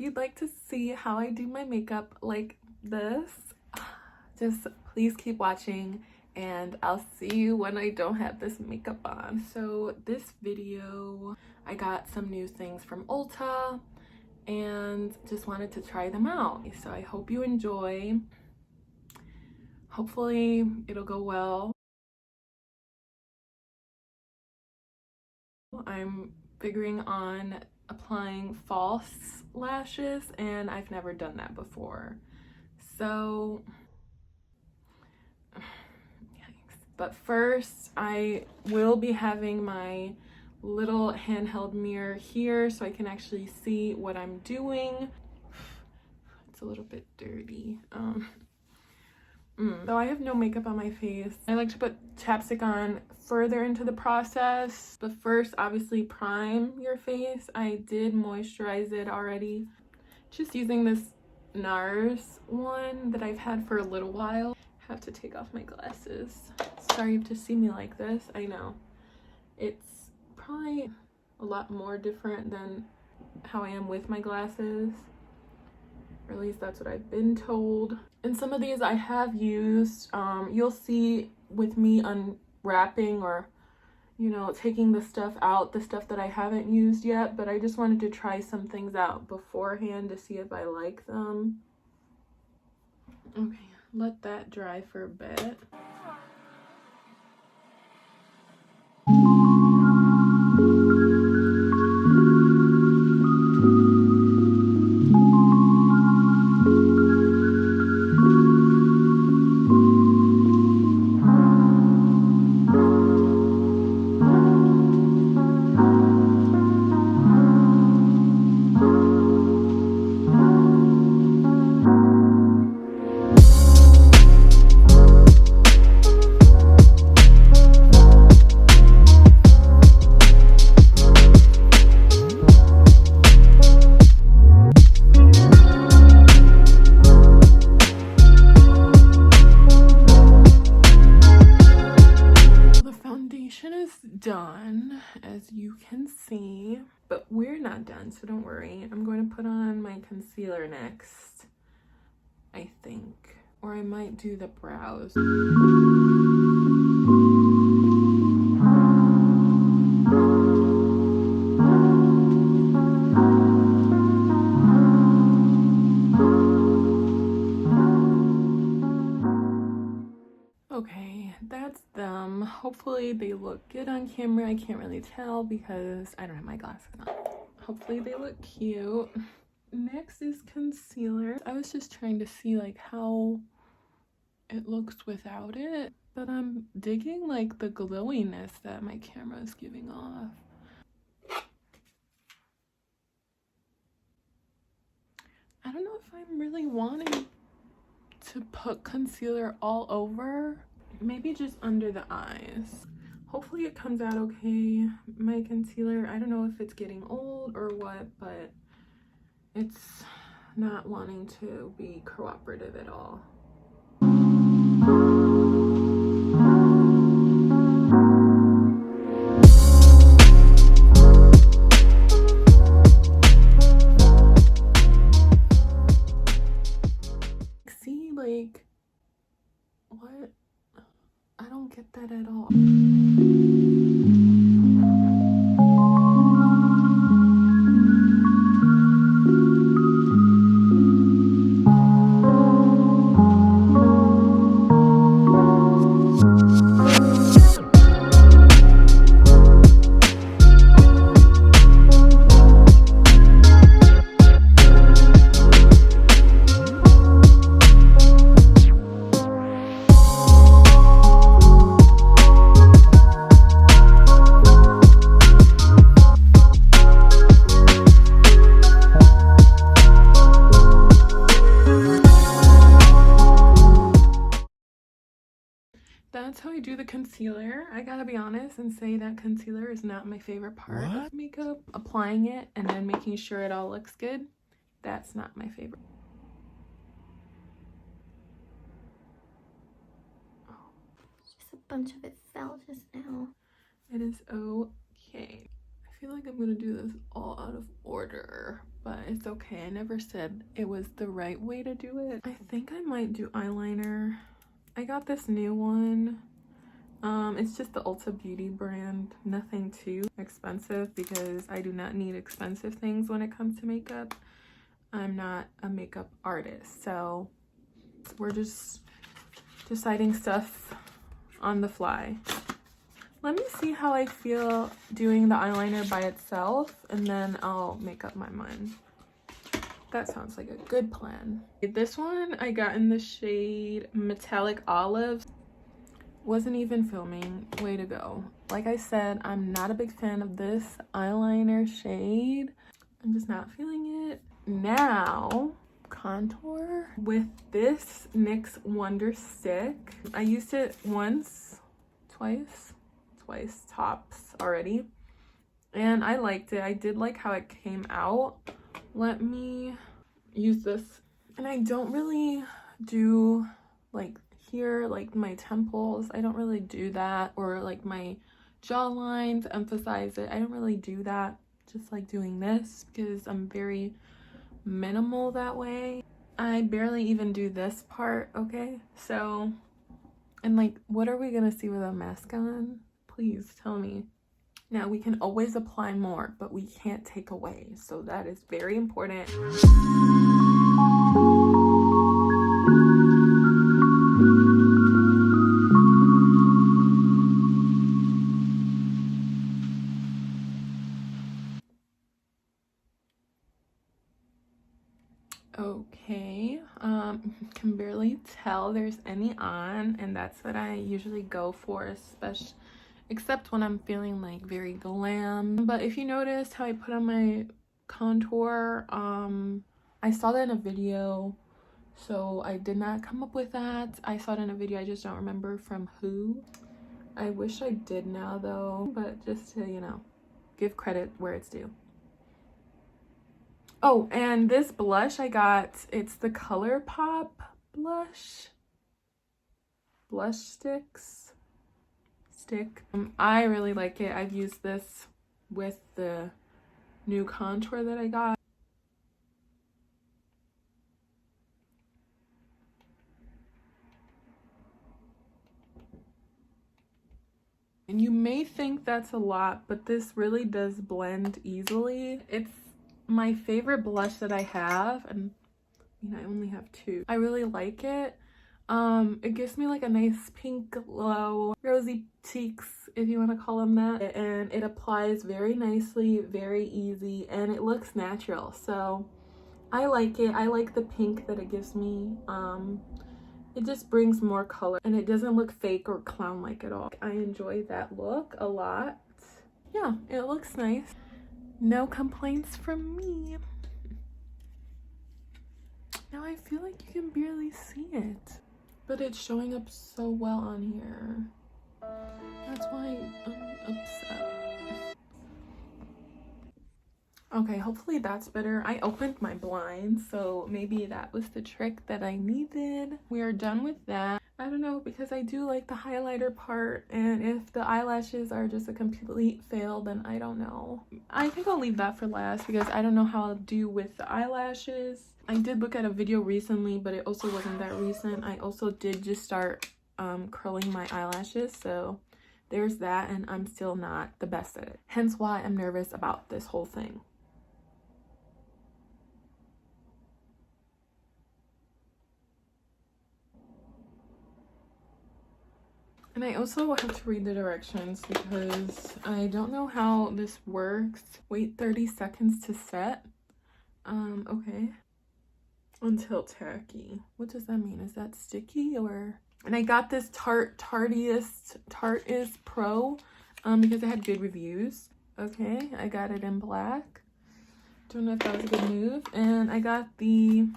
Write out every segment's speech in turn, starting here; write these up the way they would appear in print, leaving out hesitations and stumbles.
you'd like to see how I do my makeup like this, just please keep watching and I'll see you when I don't have this makeup on. So this video, I got some new things from Ulta and just wanted to try them out. So I hope you enjoy. Hopefully it'll go well. I'm figuring on applying false lashes and I've never done that before. So but first, I will be having my little handheld mirror here so I can actually see what I'm doing. It's a little bit dirty. So I have no makeup on my face. I like to put chapstick on further into the process. But first, obviously, prime your face. I did moisturize it already. Just using this NARS one that I've had for a little while. Have to take off my glasses. Sorry to see me like this. I know it's probably a lot more different than how I am with my glasses, or at least that's what I've been told. And some of these I have used. You'll see with me unwrapping or, you know, taking the stuff out, the stuff that I haven't used yet, but I just wanted to try some things out beforehand to see if I like them. Okay, let that dry for a bit. Done, as you can see, but we're not done, so don't worry. I'm going to put on my concealer next, I think, or I might do the brows. Okay, that's them. Hopefully they look good on camera. I can't really tell because I don't have my glasses on. Hopefully they look cute. Next is concealer. I was just trying to see like how it looks without it, but I'm digging like the glowiness that my camera is giving off. I don't know if I'm really wanting to put concealer all over. Maybe just under the eyes. Hopefully it comes out okay. My concealer, I don't know if it's getting old or what, but it's not wanting to be cooperative at all. See, like, what? I don't get that at all. That's how I do the concealer. I gotta be honest and say that concealer is not my favorite part of makeup. Applying it and then making sure it all looks good, that's not my favorite. Just a bunch of it fell just now. It is okay. I feel like I'm gonna do this all out of order, but it's okay. I never said it was the right way to do it. I think I might do eyeliner. I got this new one. It's just the Ulta Beauty brand. Nothing too expensive because I do not need expensive things when it comes to makeup. I'm not a makeup artist, so we're just deciding stuff on the fly. Let me see how I feel doing the eyeliner by itself, and then I'll make up my mind. That sounds like a good plan. This one I got in the shade Metallic Olive. Wasn't even filming. Way to go. Like I said, I'm not a big fan of this eyeliner shade. I'm just not feeling it. Now, contour with this NYX Wonder Stick. I used it once, twice tops already, and I liked it. I did like how it came out. Let me use this. And I don't really do like here, like my temples, I don't really do that, or like my jawline to emphasize it. I don't really do that. Just like doing this because I'm very minimal that way. I barely even do this part, okay? So, and like, what are we gonna see with a mask on? Please tell me. Now, we can always apply more, but we can't take away. So that is very important. Okay, can barely tell there's any on, and that's what I usually go for, especially except when I'm feeling like very glam. But if you noticed how I put on my contour, I saw that in a video, so I did not come up with that. I saw it in a video, I just don't remember from who. I wish I did now though, but just to, you know, give credit where it's due. Oh, and this blush I got, it's the ColourPop blush stick. I really like it. I've used this with the new contour that I got. And you may think that's a lot, but this really does blend easily. It's my favorite blush that I have, and I only have two. I really like it. It gives me like a nice pink glow, rosy cheeks if you want to call them that, and it applies very nicely, very easy, and it looks natural, so I like it. I like the pink that it gives me. It just brings more color, and it doesn't look fake or clown-like at all. I enjoy that look a lot. Yeah, it looks nice. No complaints from me. Now I feel like you can barely see it, but it's showing up so well on here. That's why I'm upset. Okay, hopefully that's better. I opened my blinds, so maybe that was the trick that I needed. We are done with that. I don't know, because I do like the highlighter part, and if the eyelashes are just a complete fail, then I don't know. I think I'll leave that for last because I don't know how I'll do with the eyelashes. I did look at a video recently, but it also wasn't that recent. I also did just start curling my eyelashes, so there's that, and I'm still not the best at it. Hence why I'm nervous about this whole thing. And I also have to read the directions because I don't know how this works. Wait 30 seconds to set. Okay. Until tacky. What does that mean? Is that sticky or? And I got this Tarteist Pro because it had good reviews. Okay, I got it in black. Don't know if that was a good move. And I got the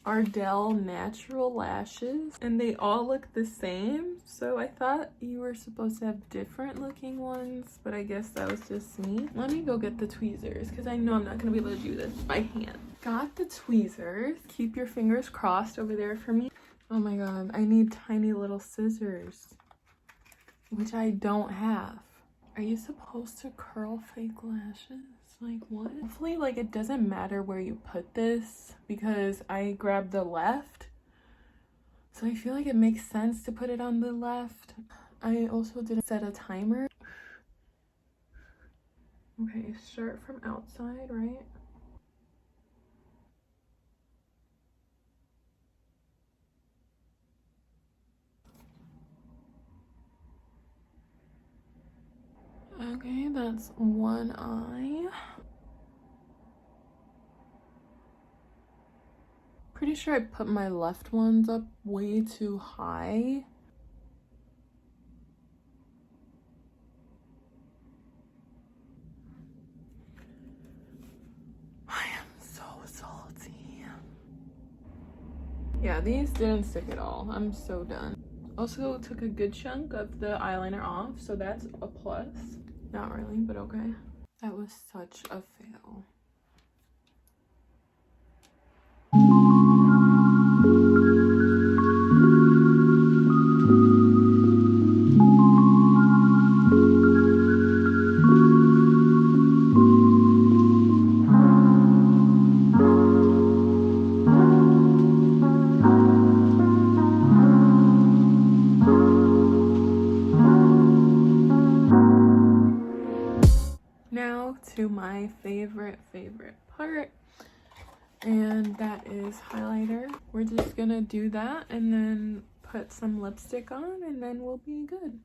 Ardell natural lashes, and they all look the same, so I thought you were supposed to have different looking ones, but I guess that was just me. Let me go get the tweezers because I know I'm not gonna be able to do this by hand. Got the tweezers. Keep your fingers crossed over there for me. Oh my god, I need tiny little scissors, which I don't have. Are you supposed to curl fake lashes? Like what? Hopefully like it doesn't matter where you put this because I grabbed the left. So I feel like it makes sense to put it on the left. I also didn't set a timer. Okay, start from outside, right? Okay, that's one eye. Pretty sure I put my left ones up way too high. I am so salty. Yeah, these didn't stick at all. I'm so done. Also took a good chunk of the eyeliner off, so that's a plus. Not really, but okay. That was such a fail. Now to my favorite part, and that is highlighter. We're just gonna do that and then put some lipstick on and then we'll be good.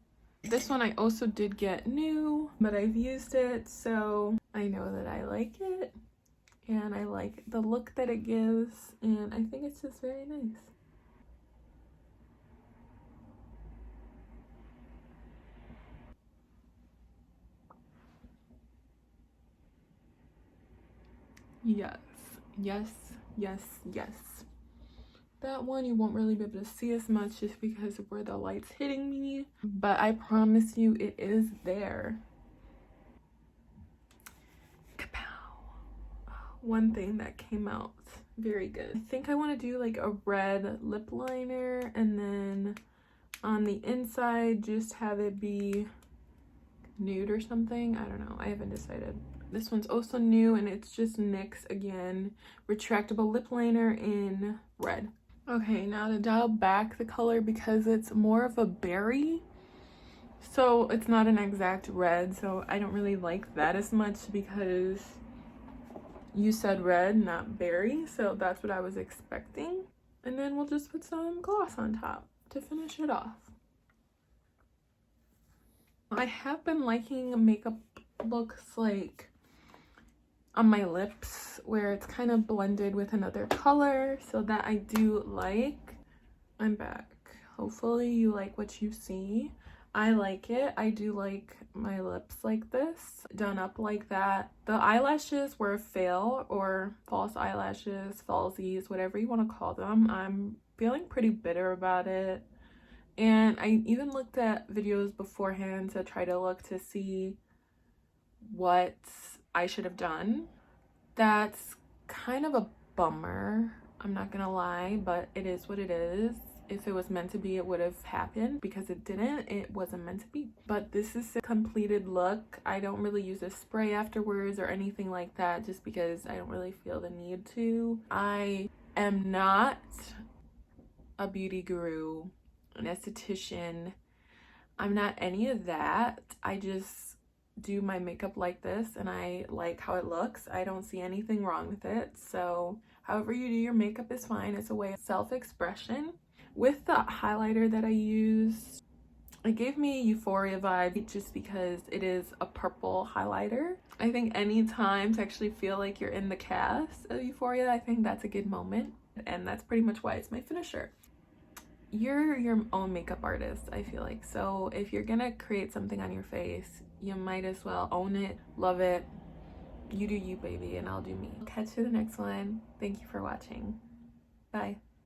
This one I also did get new, but I've used it, so I know that I like it and I like the look that it gives, and I think it's just very nice. Yes, yes, yes, yes. That one you won't really be able to see as much just because of where the light's hitting me, but I promise you it is there. Kapow. One thing that came out very good. I think I want to do like a red lip liner and then on the inside just have it be nude or something. I don't know. I haven't decided. This one's also new and it's just NYX again. Retractable lip liner in red. Okay, now to dial back the color because it's more of a berry. So it's not an exact red, so I don't really like that as much because you said red, not berry. So that's what I was expecting. And then we'll just put some gloss on top to finish it off. I have been liking makeup looks like on my lips where it's kind of blended with another color, so that I do like. I'm back. Hopefully you like what you see. I like it. I do like my lips like this, done up like that. The eyelashes were a fail, or false eyelashes, falsies, whatever you want to call them. I'm feeling pretty bitter about it. And I even looked at videos beforehand to try to look to see what I should have done. That's kind of a bummer, I'm not gonna lie, but it is what it is. If it was meant to be, it would have happened. Because it didn't, it wasn't meant to be. But this is a completed look. I don't really use a spray afterwards or anything like that just because I don't really feel the need to. I am not a beauty guru, an esthetician. I'm not any of that. I just do my makeup like this and I like how it looks. I don't see anything wrong with it. So however you do your makeup is fine. It's a way of self-expression. With the highlighter that I used, it gave me a Euphoria vibe just because it is a purple highlighter. I think any time to actually feel like you're in the cast of Euphoria, I think that's a good moment. And that's pretty much why it's my finisher. You're your own makeup artist, I feel like. So if you're gonna create something on your face, you might as well own it, love it. You do you, baby, and I'll do me. Catch you in the next one. Thank you for watching. Bye.